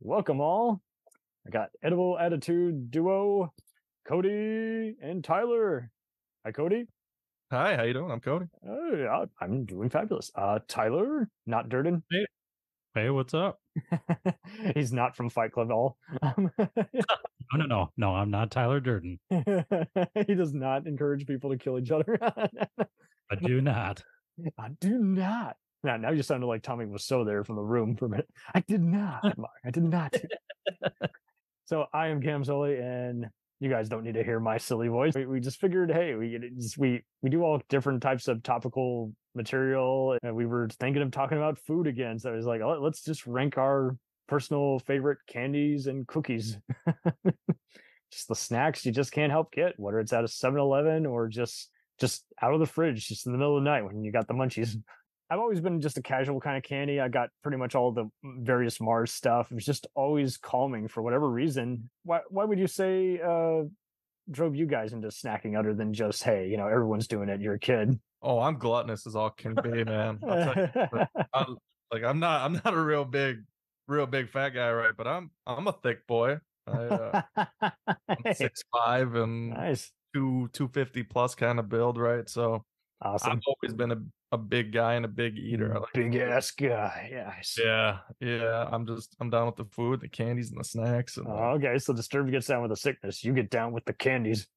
Welcome all. I got Edible Attitude Duo, Cody and Tyler. Hi, Cody. Hi, how you doing? I'm Cody. I'm doing fabulous. Tyler, not Durden. Hey, what's up? He's not from Fight Club at all. No, I'm not Tyler Durden. He does not encourage people to kill each other. I do not. I do not. Now you sounded like Tommy was so there from the room for a minute. I did not, Mark. I did not. So I am Cam Sully, and you guys don't need to hear my silly voice. We just figured, hey, we do all different types of topical material, and we were thinking of talking about food again. So I was like, let's just rank our personal favorite candies and cookies. Just the snacks you just can't help get, whether it's out of 7-Eleven or just out of the fridge, just in the middle of the night when you got the munchies. I've always been just a casual kind of candy. I got pretty much all the various Mars stuff. It was just always calming for whatever reason. Why would you say drove you guys into snacking other than just, hey, everyone's doing it, you're a kid? Oh, I'm gluttonous as all can be, man. I'm not a real big fat guy, right? But I'm a thick boy. I'm 6'5" and nice. 250 plus kind of build, right? So awesome. I've always been a big guy and a big eater. Big ass guy. Yes. Yeah. I'm down with the food, the candies, and the snacks. And okay, so Disturbed gets down with the sickness. You get down with the candies.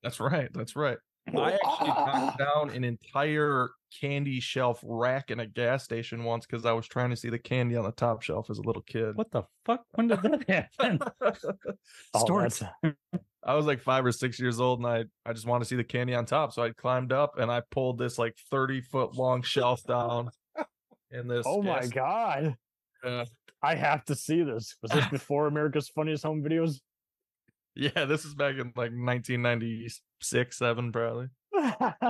That's right. I actually knocked down an entire candy shelf rack in a gas station once because I was trying to see the candy on the top shelf as a little kid. What the fuck? When did that happen? Stories. I was like 5 or 6 years old, and I just wanted to see the candy on top, so I climbed up and I pulled this like 30-foot long shelf down. In this. Oh my god! I have to see this. Was this before America's Funniest Home Videos? Yeah, this is back in like 1996, 7 probably.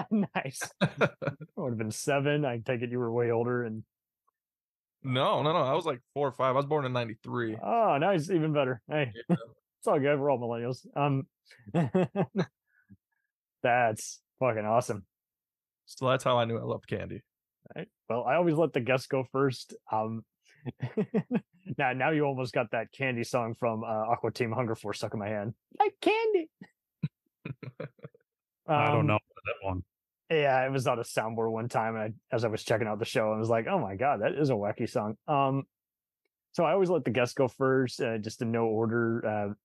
Nice. I would have been 7. I take it you were way older. And no. I was like 4 or 5. I was born in 93. Oh, nice. Even better. Hey, yeah. It's all good. We're all millennials. That's fucking awesome. So that's how I knew I loved candy. Right. Well, I always let the guests go first. Now you almost got that candy song from Aqua Team Hunger Force stuck in my hand. Like candy. I don't know that one. Yeah, it was on a soundboard one time, and as I was checking out the show, I was like, "Oh my god, that is a wacky song." So I always let the guests go first, just in no order.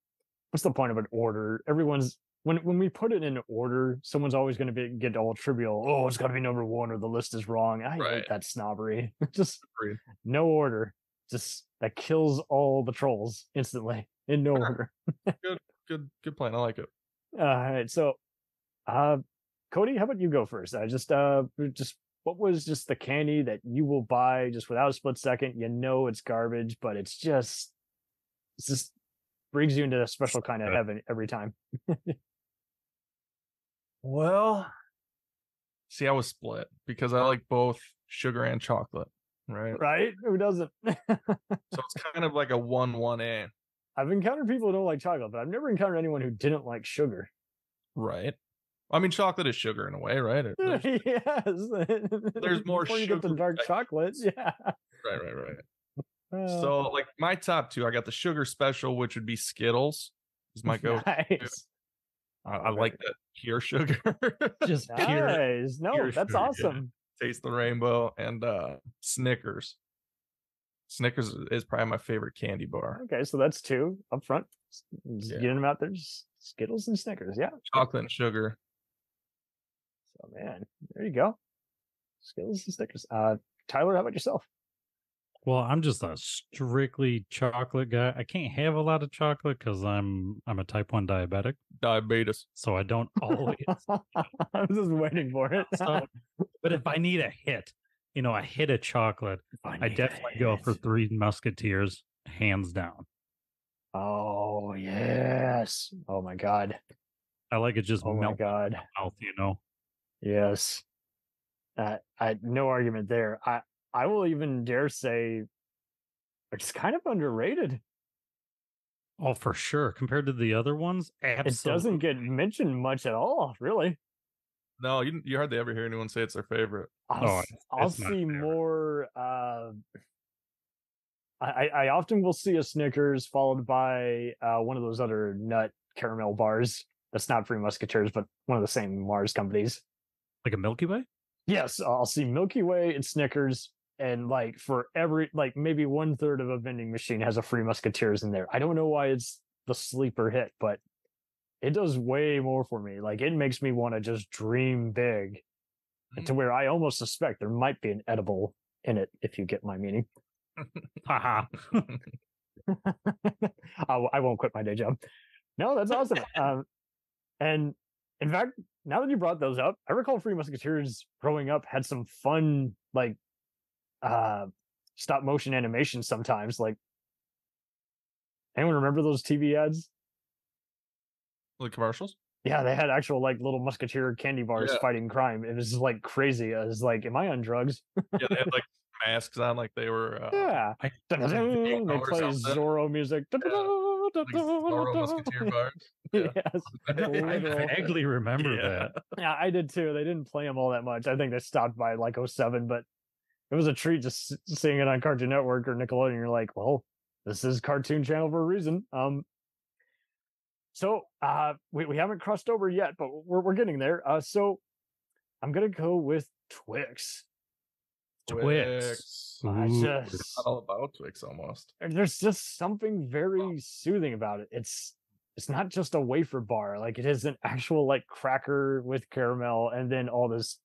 What's the point of an order? Everyone's when we put it in order, someone's always going to get all trivial. Oh, it's got to be number 1, or the list is wrong. I hate that snobbery. Just no order. Just that kills all the trolls instantly in no order. Good plan. I like it. All right, so Cody, how about you go first? Just what was just the candy that you will buy just without a split second? It's garbage, but it's just brings you into a special kind of heaven every time. Well, see, I was split because I like both sugar and chocolate, right? Right? Who doesn't? So it's kind of like a 1-1A. I've encountered people who don't like chocolate, but I've never encountered anyone who didn't like sugar. Right. I mean, chocolate is sugar in a way, right? Yes. There's more before sugar. You get the dark chocolates. Yeah. Right. So, like my top 2, I got the sugar special, which would be Skittles. Is my go. Nice. I like that pure sugar. Just nice. Pure that's sugar, awesome. Yeah. Taste the rainbow. And Snickers. Snickers is probably my favorite candy bar. Okay, so that's 2 up front. Getting them out there. Just Skittles and Snickers. Yeah. Chocolate and sugar. So, man, there you go. Skittles and Snickers. Tyler, how about yourself? Well, I'm just a strictly chocolate guy. I can't have a lot of chocolate because I'm a type 1 diabetic. Diabetes. So I don't always. I was just waiting for it. But if I need a hit, a hit of chocolate, I definitely go for 3 Musketeers, hands down. Oh, yes. Oh, my God. I like it just melt in my mouth, Yes. No argument there. I will even dare say it's kind of underrated. Oh, for sure. Compared to the other ones, absolutely. It doesn't get mentioned much at all, really. No, you hardly ever hear anyone say it's their favorite. I'll see more I often will see a Snickers followed by one of those other nut caramel bars. That's not Free Musketeers, but one of the same Mars companies. Like a Milky Way? Yes, I'll see Milky Way and Snickers, and like for every like maybe 1/3 of a vending machine has a Free Musketeers in there. I don't know why it's the sleeper hit, but it does way more for me. Like it makes me want to just dream big, and to where I almost suspect there might be an edible in it, if you get my meaning. Haha. I won't quit my day job. No, that's awesome. And in fact, now that you brought those up, I recall Free Musketeers growing up had some fun like stop motion animation sometimes. Like, anyone remember those TV ads? The commercials? Yeah, they had actual like little musketeer candy bars Yeah. fighting crime. It was like crazy. I was like, am I on drugs? Yeah, they had like masks on, like they were. Yeah. They or play something. Zorro music. Like Zorro Musketeer bars. Yeah. Yes. I Literal. vaguely remember that. Yeah, I did too. They didn't play them all that much. I think they stopped by like 07, but it was a treat just seeing it on Cartoon Network or Nickelodeon. You're like, well, this is Cartoon Channel for a reason. So we haven't crossed over yet, but we're getting there. So I'm gonna go with Twix. Twix. I Ooh. just All about Twix almost. there's just something very soothing about it. It's not just a wafer bar, like it is an actual like cracker with caramel, and then all this.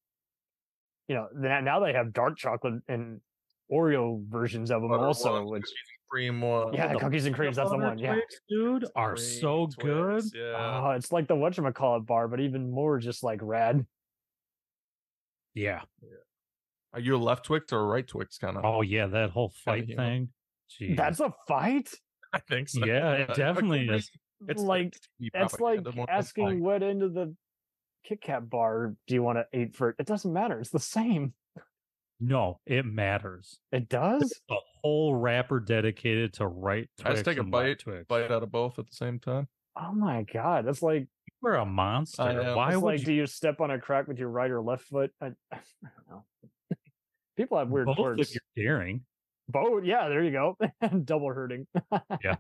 You know, now they have dark chocolate and Oreo versions of them Butter also, one, which cookies and cream one. yeah, cookies and creams. That's the one. Yeah, Twix, dude, are Cream so good. Twix, Yeah. oh, it's like the whatchamacallit bar, but even more just like rad. Yeah. Are you a left Twix or a right Twix kind of? Oh yeah, that whole fight human. thing. Jeez. That's a fight. I think so. Yeah, it definitely is. It's Like TV it's like propaganda more than asking like- what end of the Kit Kat bar do you want to eat for? It doesn't matter. It's the same. No, it matters. It does. A whole wrapper dedicated to right I Twix. just take a and left bite Twix. out of both at the same time. Oh my god, that's like You're a monster. I am. Why it's would like you do you step on a crack with your right or left foot? I don't know. People have weird both quirks. if you're daring? Both, yeah, there you go. Double hurting. Yeah.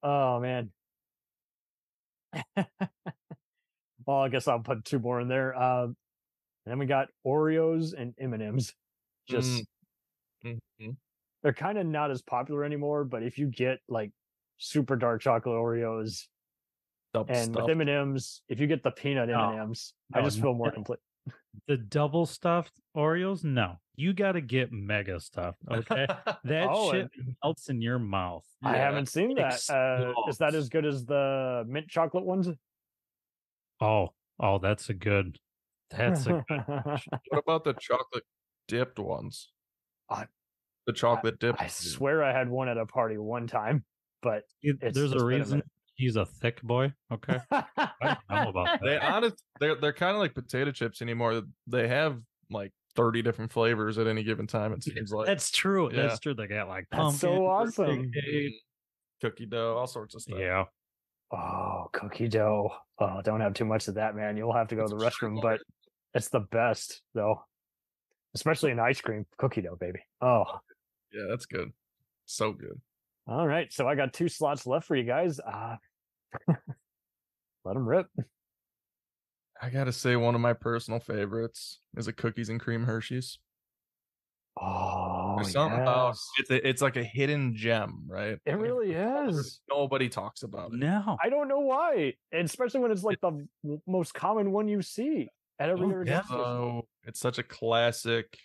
Oh man. Well, I guess I'll put two more in there. And then we got Oreos and M&Ms. Just Mhm. they're kind of not as popular anymore, but if you get like super dark chocolate Oreos Double and with stuffed. M&Ms, if you get the peanut M&Ms, I no, just feel more no. complete. The double stuffed Oreos? No. You got to get mega stuffed. Okay. That Oh, shit melts in your mouth. I Yeah. haven't seen that. Is that Explodes. as good as the mint chocolate ones? Oh, that's a good. That's a What about the chocolate dipped ones? I- The chocolate dipped. I swear I had one at a party one time, but there's it's a been a reason minute. he's a thick boy. Okay. I don't know about They that. they're kind of like potato chips anymore. They have like 30 different flavors at any given time. It seems like That's true. Yeah. That's true. They got like That's pumpkin, so birthday awesome. cake. cookie dough, all sorts of stuff. Yeah. Oh, cookie dough. Oh, don't have too much of that, man. You'll have to go to the It's restroom, true. but it's the best, though. Especially in ice cream. Cookie dough, baby. Oh, Yeah, that's good. So good. all right. So I got 2 slots left for you guys. Let them rip. I gotta say, one of my personal favorites is a cookies and cream Hershey's. Oh, There's something about yes. it's like a hidden gem, right? It Like, really is. Nobody talks about it. No. I don't know why, and especially when it's like the most common one you see at every Oh, other yeah. gas station. So it's such a classic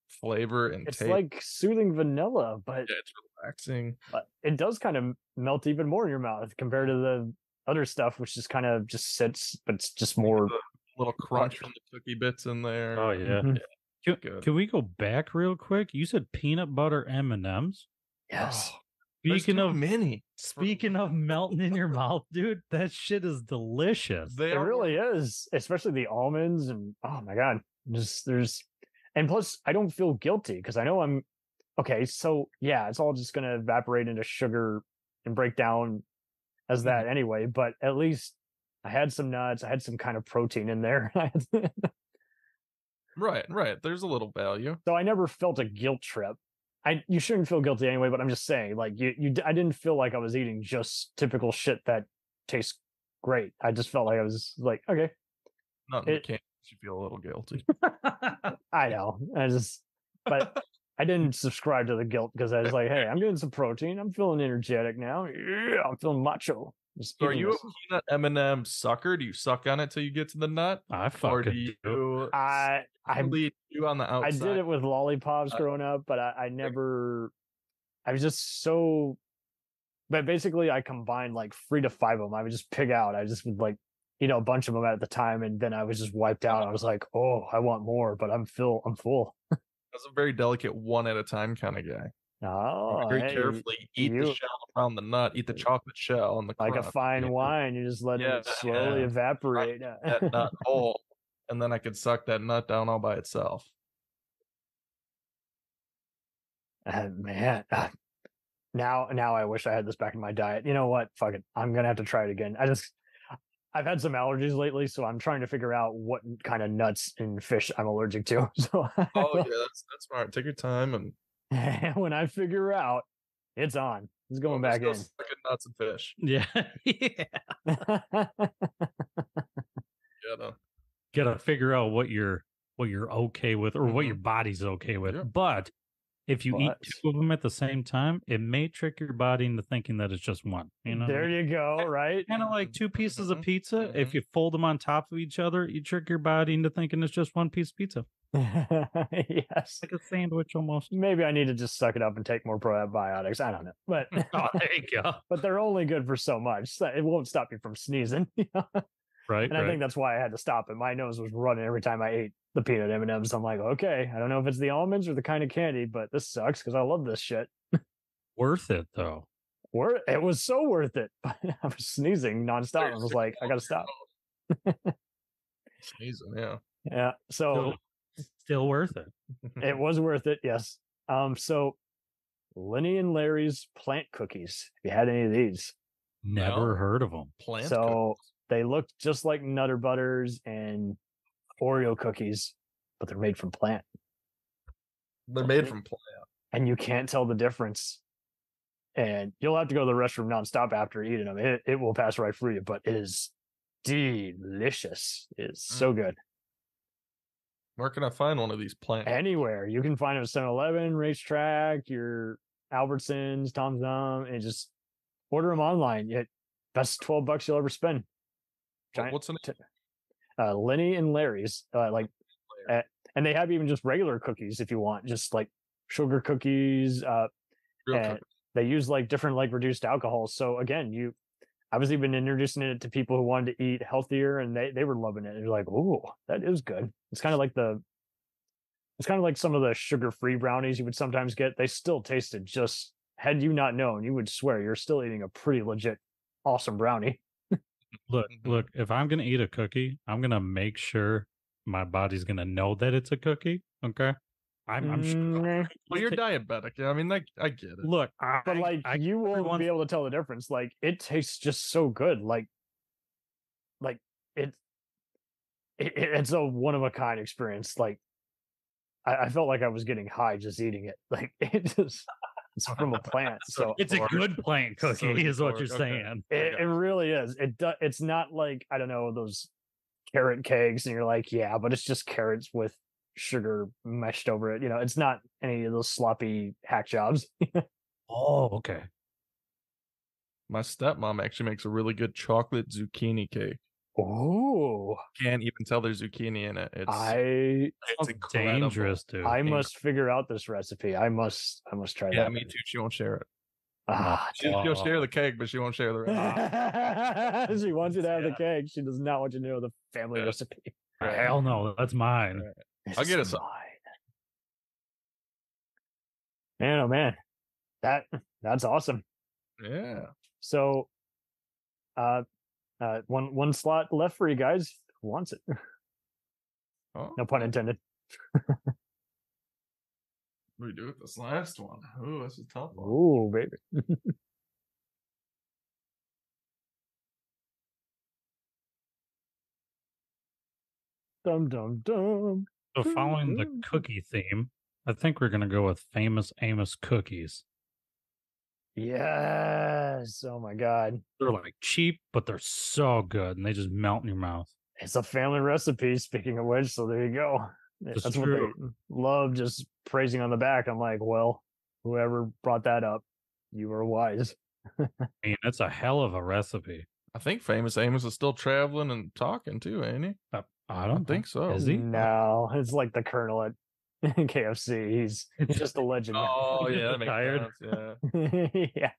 flavor and It's taste. like soothing vanilla, but Yeah, it's relaxing. it does kind of melt even more in your mouth compared to the other stuff, which just kind of just sits, but it's just more. The little crunch from the cookie bits in there. Oh yeah. Mhm. Good. Can we go back real quick? You said peanut butter M&Ms. Yes. Oh, there's Speaking too of many. speaking of melting in your mouth, dude, that shit is delicious. They It are really is, especially the almonds and oh my god, just there's and plus I don't feel guilty because I know I'm okay. So yeah, it's all just gonna evaporate into sugar and break down as that anyway. But at least I had some nuts, I had some kind of protein in there, right. There's a little value. so I never felt a guilt trip you shouldn't feel guilty anyway, but I'm just saying, like I didn't feel like I was eating just typical shit that tastes great. I just felt like I was like, okay, Not in the can. You feel a little guilty. I know. But I didn't subscribe to the guilt because I was like, hey, I'm getting some protein. I'm feeling energetic now. Yeah, I'm feeling macho. So are you a peanut M&M sucker? Do you suck on it till you get to the nut? I Or fucking do you I chew on the I outside? did it with lollipops growing up, but I never. I was just so. But basically, I combined like 3 to 5 of them. I would just pick out. I just would like a bunch of them at the time, and then I was just wiped out. I was like, oh, I want more, but I'm full. I was a very delicate one at a time kind of guy. Oh, Very hey, carefully eat the shell around the nut, eat the chocolate shell and the like crunch. a fine wine. You just let it slowly evaporate. That nut whole, and then I could suck that nut down all by itself. Man, now I wish I had this back in my diet. You know what? Fuck it. I'm gonna have to try it again. I've had some allergies lately, so I'm trying to figure out what kind of nuts and fish I'm allergic to. So oh yeah, that's smart. Take your time, and when I figure out, it's on. It's going back in. Nuts and fish. Yeah. Gotta figure out what you're okay with or what your body's okay with. Yeah. But if you eat 2 of them at the same time, it may trick your body into thinking that it's just one. You know, there you go. Right, kind of like 2 pieces of pizza. If you fold them on top of each other, you trick your body into thinking it's just one piece of pizza. Yes, like a sandwich almost. Maybe I need to just suck it up and take more probiotics. I don't know, but there you go. But they're only good for so much. So it won't stop me from sneezing. Right. And I think that's why I had to stop it. My nose was running every time I ate the peanut M&Ms. I'm like, okay, I don't know if it's the almonds or the kind of candy, but this sucks because I love this shit. Worth it though. It was so worth it. I was sneezing nonstop. I was like, I gotta stop. Sneezing, yeah. Yeah. So still worth it. It was worth it, yes. So Lenny and Larry's plant cookies. Have you had any of these? Never heard of them. Plant cookies. They look just like Nutter Butters and Oreo cookies, but they're made from plant. They're made from plant. And you can't tell the difference. And you'll have to go to the restroom nonstop after eating them. It will pass right through you, but it is delicious. It's so good. Where can I find one of these plants? Anywhere. You can find them at 7-Eleven, Racetrack, your Albertsons, Tom Thumb, and just order them online. Best $12 you'll ever spend. What's the name? Lenny and Larry's. And they have even just regular cookies if you want, just like sugar cookies. And they use like different like reduced alcohols. So again, I was even introducing it to people who wanted to eat healthier, and they were loving it. They're like, "Oh, that is good." It's kind of like some of the sugar-free brownies you would sometimes get. They still tasted just. Had you not known, you would swear you're still eating a pretty legit, awesome brownie. Look. If I'm gonna eat a cookie, I'm gonna make sure my body's gonna know that it's a cookie. Okay. I'm sure. Well, you're diabetic. I mean, I get it. Look, but you won't be able to tell the difference. Like it tastes just so good. Like it's a one of a kind experience. Like I felt like I was getting high just eating it. Like it's from a plant, so it's a good plant cookie, is what you're saying. It really is. It's not like, I don't know, those carrot cakes, and you're like, yeah, but it's just carrots with sugar meshed over it. It's not any of those sloppy hack jobs. Oh, okay. My stepmom actually makes a really good chocolate zucchini cake. Oh, can't even tell there's zucchini in it. It's dangerous, dude. I must figure out this recipe. I must try that. Yeah, me too. She won't share it. She'll share the cake, but she won't share the recipe. She wants you to have the cake. She does not want you to know the family recipe. Hell no, that's mine. I'll get it. Man, oh man, that's awesome. Yeah. So, one slot left for you guys. Who wants it? Oh. No pun intended. We do it this last one. Ooh, that's a tough one. Ooh, baby. Dum dum dum. So following the cookie theme, I think we're gonna go with famous Amos cookies. Yes. Oh my God. They're like cheap, but they're so good, and they just melt in your mouth. It's a family recipe, speaking of which, so there you go. That's what they love, just praising on the back. I'm like, well, whoever brought that up, you were wise. I mean, it's a hell of a recipe. I think famous Amos is still traveling and talking too, ain't he? I don't think so. Is he? No, it's like the Colonel at KFC. He's just a legend. Oh yeah, that makes Tired. sense. Yeah, Yeah.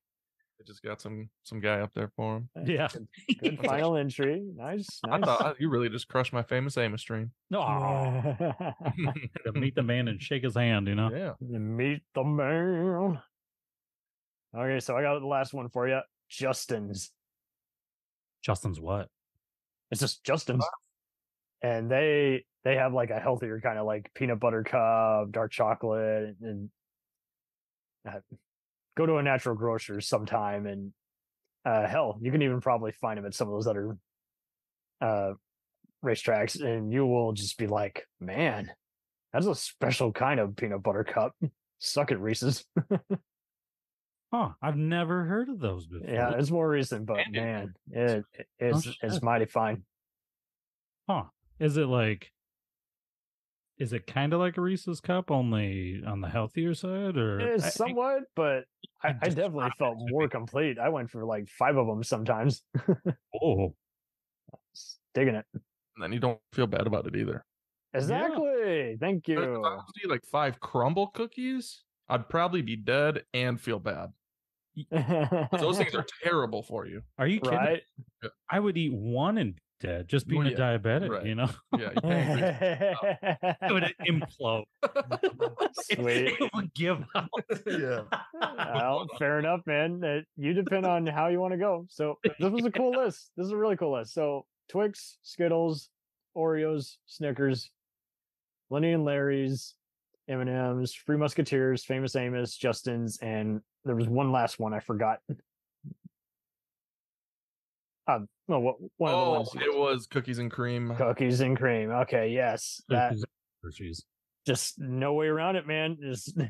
they just got some guy up there for him. Yeah. Good final entry. Nice. I Nice. thought you really just crushed my famous Amos stream. No. To meet the man and shake his hand, you know? Yeah. Meet the man. Okay, so I got the last one for you. Justin's. Justin's what? It's just Justin's. And they have like a healthier kind of like peanut butter cup, dark chocolate, and go to a natural grocer's sometime, and hell, you can even probably find them at some of those other racetracks, and you will just be like, man, that's a special kind of peanut butter cup. Suck it, Reese's. Huh, I've never heard of those before. Yeah, it's more recent, but man, it's mighty fine. Huh. Is it kind of like a Reese's cup, only on the healthier side? Or It's somewhat, but I definitely felt more complete. I went for like 5 of them sometimes. Oh, Digging it. And then you don't feel bad about it either. Exactly. Thank If you. I was to eat like 5 crumble cookies, I'd probably be dead and feel bad. Those things are terrible for you. are you kidding? Right? I would eat one and dead, just being a diabetic, right. you know? Yeah, you can't It would implode. Sweet. It would give out. Yeah. Well, fair enough, man. You depend on how you want to go. So this was a cool list. This is a really cool list. So Twix, Skittles, Oreos, Snickers, Lenny and Larry's, M&am's, Free Musketeers, Famous Amos, Justin's, and there was one last one I forgot. One of the ones. It was cookies and cream. Cookies and cream. Okay, yes. That Hershey's. just no way around it, man. Just So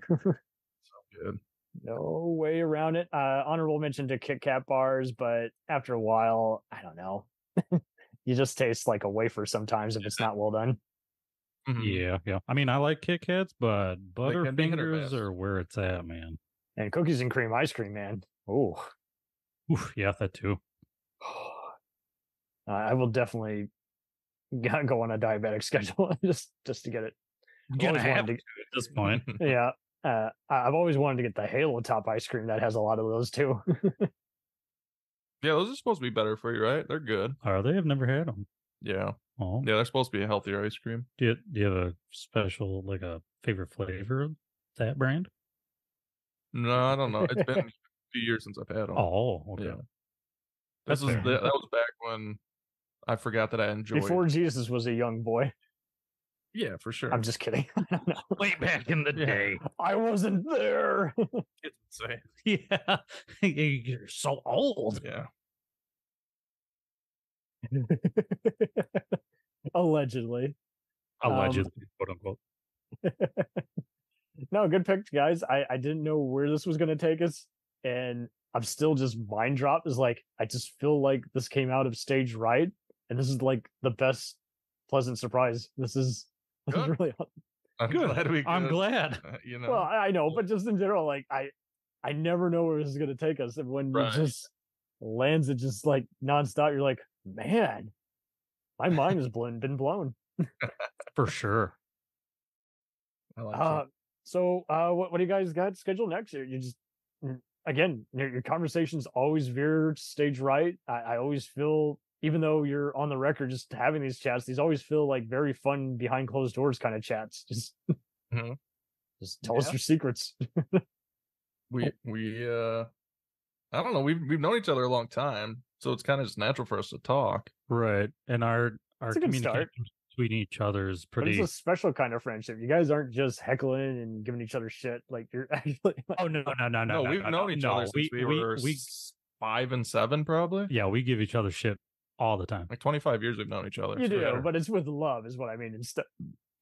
good. no way around it. Honorable mention to Kit Kat bars, but after a while, I don't know. You just taste like a wafer sometimes if it's not well done. Yeah. I mean, I like Kit Kats, but Butterfingers miss. are where it's at, man. And cookies and cream ice cream, man. Oh, Yeah, that too. I will definitely go on a diabetic schedule just to get it. You're gonna have to at this point. Yeah. I've always wanted to get the Halo Top ice cream that has a lot of those too. Yeah, those are supposed to be better for you, right? They're good. Are they? I've never had them. Yeah. Oh, Yeah, they're supposed to be a healthier ice cream. do you have a special, like a favorite flavor of that brand? No, I don't know. It's been a few years since I've had them. Oh, okay. Yeah. That's fair. That was back when I forgot that I enjoyed. Before Jesus was a young boy. Yeah, for sure. I'm just kidding. I don't know. Way back in the day. I wasn't there. It's insane. Yeah. You're so old. Yeah. Allegedly. Allegedly, quote unquote. No, good pick, guys. I didn't know where this was going to take us, and I'm still just mind dropped. Is like I just feel like this came out of stage right, and this is like the best pleasant surprise. This is really I'm glad we could. I'm glad. You know. well. I know, but just in general, like I never know where this is going to take us, and when it just lands, it just like nonstop. You're like, man, my mind has been blown. For sure. I like that. So what do you guys got scheduled next year? You just again, your conversations always veer stage right. I always feel, even though you're on the record just having these chats, these always feel like very fun behind closed doors kind of chats. Just just tell us your secrets. We I don't know, we've known each other a long time, so it's kind of just natural for us to talk. Right. And our It's a good start. communication between each other is But pretty. it's a special kind of friendship. You guys aren't just heckling and giving each other shit. Like you're actually. Oh no! No, we've known each other since we were 5 and 7, probably. Yeah, we give each other shit all the time. Like 25 years we've known each other. You so do, yeah. but it's with love, is what I mean. Instead,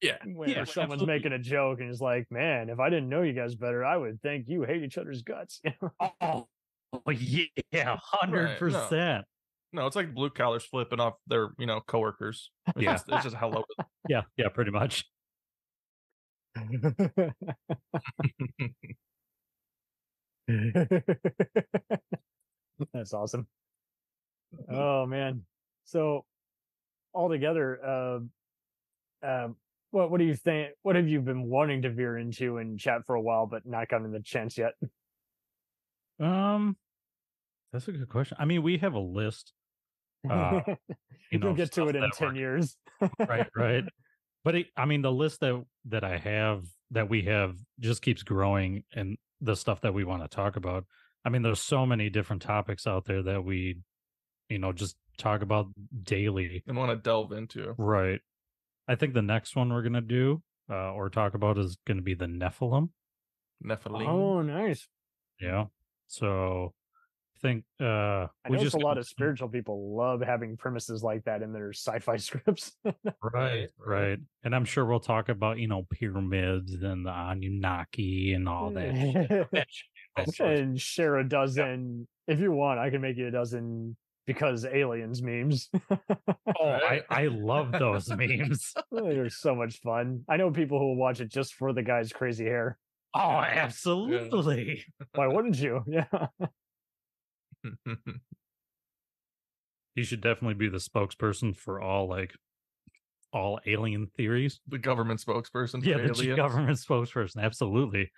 Yeah. Where someone's making a joke and is like, man, if I didn't know you guys better, I would think you hate each other's guts. Oh, yeah, 100%. No, it's like blue collars flipping off their, coworkers. It's just hello. Yeah, pretty much. That's awesome. Oh man. So altogether, what do you think? What have you been wanting to veer into and chat for a while, but not gotten the chance yet? That's a good question. I mean, we have a list. You'll get to it in 10 years. right. But I mean, the list that we have just keeps growing, and the stuff that we want to talk about. I mean, there's so many different topics out there that we, just talk about daily and want to delve into. Right. I think the next one we're gonna do or talk about is going to be the Nephilim. Oh, nice. Yeah. So I think I know a lot of spiritual people love having premises like that in their sci-fi scripts. Right. And I'm sure we'll talk about, pyramids and the Anunnaki and all that. And share a dozen. If you want, I can make you a dozen because aliens memes. I love those memes. They're so much fun. I know people who will watch it just for the guy's crazy hair. Oh, absolutely. Yeah. Why wouldn't you? Yeah. You should definitely be the spokesperson for all alien theories. The government spokesperson. Yeah, the government spokesperson. Absolutely.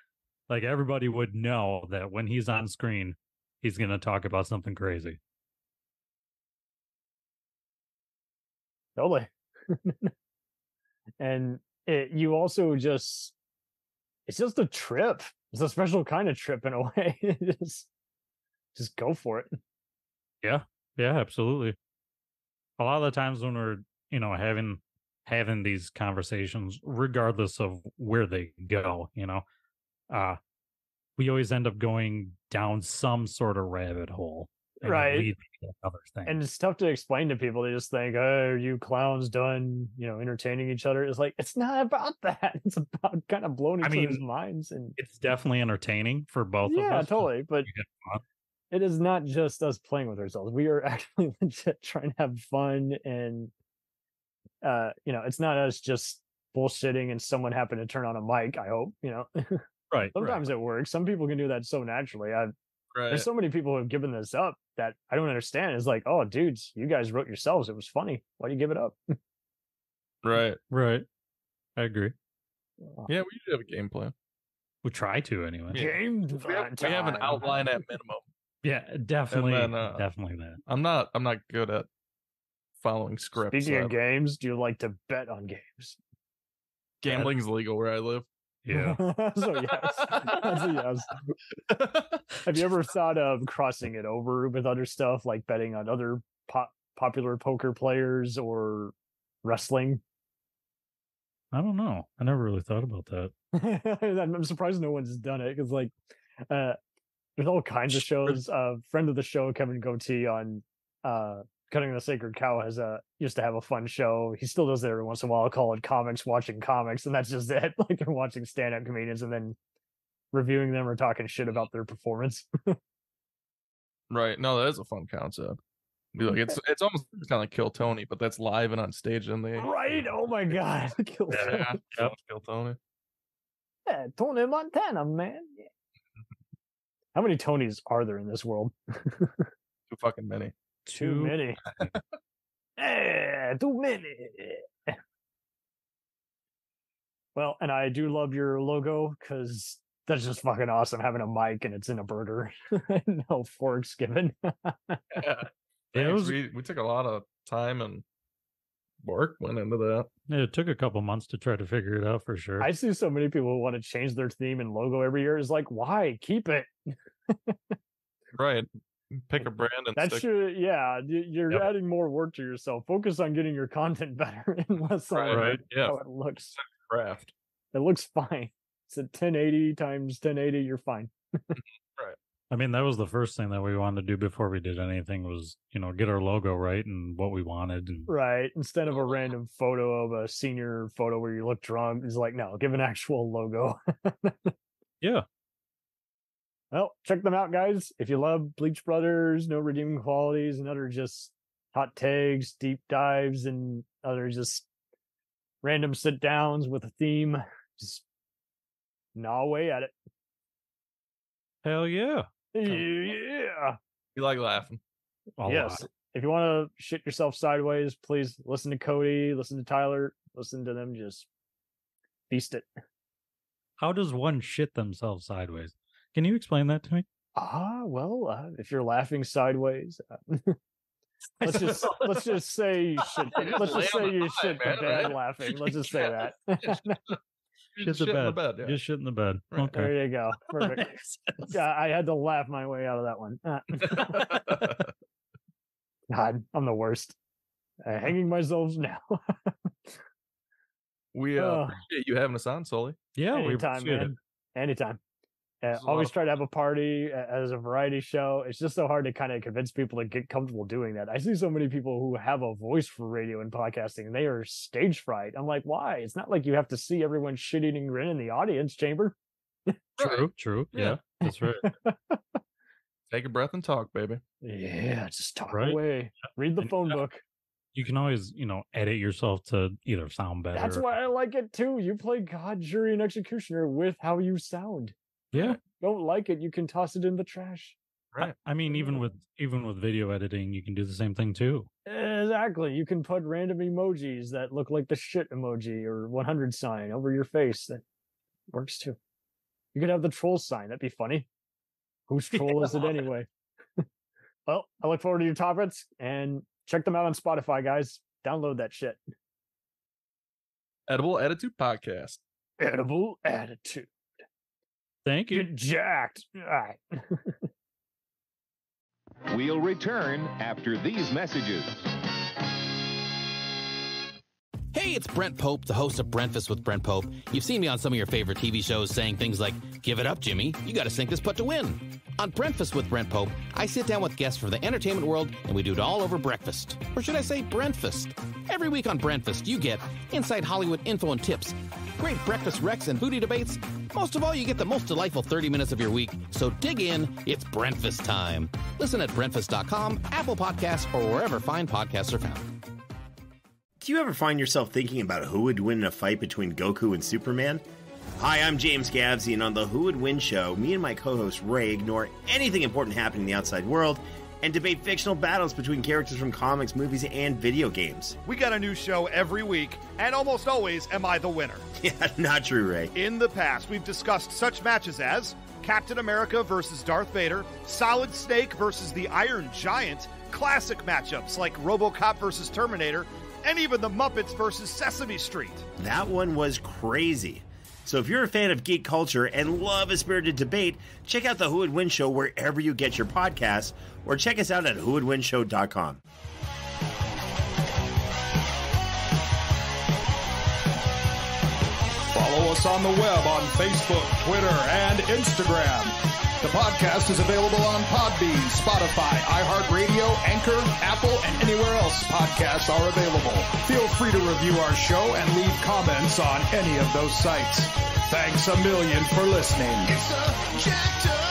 Like everybody would know that when he's on screen, he's going to talk about something crazy. Totally. And you also it's just a trip. It's a special kind of trip in a way. just go for it. Yeah, absolutely. A lot of the times when we're, having these conversations, regardless of where they go, we always end up going down some sort of rabbit hole. Right. Other things. And it's tough to explain to people. They just think, oh, are you clowns done, entertaining each other? It's like, it's not about that. It's about kind of blowing each other's minds. And it's definitely entertaining for both of us. Yeah, totally. But it is not just us playing with ourselves. We are actually legit trying to have fun. And, it's not us just bullshitting and someone happened to turn on a mic, I hope, Right. Sometimes it works. Some people can do that so naturally. There's so many people who have given this up that I don't understand. It's like, oh, dudes, you guys wrote yourselves. It was funny. Why do you give it up? Right. I agree. Yeah, we usually have a game plan. We try to anyway. We have an outline at minimum. Yeah, definitely. Then, definitely that. I'm not good at following scripts. Speaking of games, do you like to bet on games? Gambling's legal where I live. Yeah. So yes. That's a yes. Have you ever thought of crossing it over with other stuff like betting on other popular poker players or wrestling? I don't know. I never really thought about that. I'm surprised no one's done it because there's all kinds of shows. Friend of the show, Kevin Goatee on Cutting the Sacred Cow used to have a fun show. He still does it every once in a while. Call it Comics Watching Comics, and that's just it. Like they're watching stand-up comedians and then reviewing them or talking shit about their performance. Right. No, that is a fun concept. Be like it's almost kind of like Kill Tony, but that's live and on stage and they right. Oh my god. Kill Tony. Yeah, Tony Montana, man. Yeah. How many Tonys are there in this world? Too fucking many. Too many. Too many. Well, and I do love your logo because that's just fucking awesome having a mic and it's in a burger. No forks given. Yeah. We took a lot of time and work went into that. Yeah, it took a couple months to try to figure it out for sure. I see so many people who want to change their theme and logo every year. It's like, why? Keep it. Right. Pick a brand and that's true. Yeah, you're adding more work to yourself. Focus on getting your content better and less on how it looks. Craft. It looks fine. It's at 1080 times 1080. You're fine. Right. I mean, that was the first thing that we wanted to do before we did anything was, get our logo right and what we wanted. And... Right. Instead of a random photo of a senior photo where you look drunk, it's like, no, give an actual logo. Yeah. Well, check them out, guys. If you love Bleach Brothers, No Redeeming Qualities, and other just hot takes, deep dives, and other just random sit downs with a theme, just gnaw away at it. Hell yeah. Yeah. You like laughing. Yes. If you want to shit yourself sideways, please listen to Cody, listen to Tyler, listen to them just feast it. How does one shit themselves sideways? Can you explain that to me? Well, if you're laughing sideways, let's just say you shit. Let's just say you shit the bed laughing. Let's just say that. Shit the bed. Yeah. Just shit in the bed. Right. Okay. There you go. Perfect. I had to laugh my way out of that one. God, I'm the worst. Hanging myself now. We appreciate you having us on, Sully. Yeah, anytime, man. Anytime. Always try to have a party as a variety show. It's just so hard to kind of convince people to get comfortable doing that. I see so many people who have a voice for radio and podcasting, and they are stage fright. I'm like, why? It's not like you have to see everyone shit-eating grin in the audience chamber. True. Yeah, that's right. Take a breath and talk, baby. Yeah, just talk away. Read the phone book. You can always, edit yourself to either sound better. That's why I like it too. You play God, Jury, and Executioner with how you sound. Yeah. Don't like it, you can toss it in the trash. Right. I mean, even with video editing, you can do the same thing too. Exactly. You can put random emojis that look like the shit emoji or 100 sign over your face. That works too. You could have the troll sign. That'd be funny. Whose troll is it anyway? Well, I look forward to your topics and check them out on Spotify, guys. Download that shit. Edible Attitude Podcast. Edible Attitude. Thank you. Get jacked. All right. We'll return after these messages. Hey, it's Brent Pope, the host of Breakfast with Brent Pope. You've seen me on some of your favorite TV shows saying things like, "Give it up, Jimmy. You got to sink this putt to win." On Breakfast with Brent Pope, I sit down with guests from the entertainment world, and we do it all over breakfast. Or should I say Brentfast? Every week on Brentfast, you get inside Hollywood info and tips, great breakfast recs and foodie debates. Most of all, you get the most delightful 30 minutes of your week. So dig in. It's Brentfast time. Listen at Brentfast.com, Apple Podcasts, or wherever fine podcasts are found. Do you ever find yourself thinking about who would win in a fight between Goku and Superman? Hi, I'm James Gavsey, and on the Who Would Win show, me and my co-host Ray ignore anything important happening in the outside world and debate fictional battles between characters from comics, movies, and video games. We got a new show every week, and almost always am I the winner. Yeah, not true, Ray. In the past, we've discussed such matches as Captain America versus Darth Vader, Solid Snake versus the Iron Giant, classic matchups like RoboCop versus Terminator, and even the Muppets versus Sesame Street. That one was crazy. So if you're a fan of geek culture and love a spirited debate, check out the Who Would Win show wherever you get your podcasts, or check us out at whowouldwinshow.com. Follow us on the web on Facebook, Twitter, and Instagram. The podcast is available on Podbean, Spotify, iHeartRadio, Anchor, Apple, and anywhere else podcasts are available. Feel free to review our show and leave comments on any of those sites. Thanks a million for listening. It's a jacked up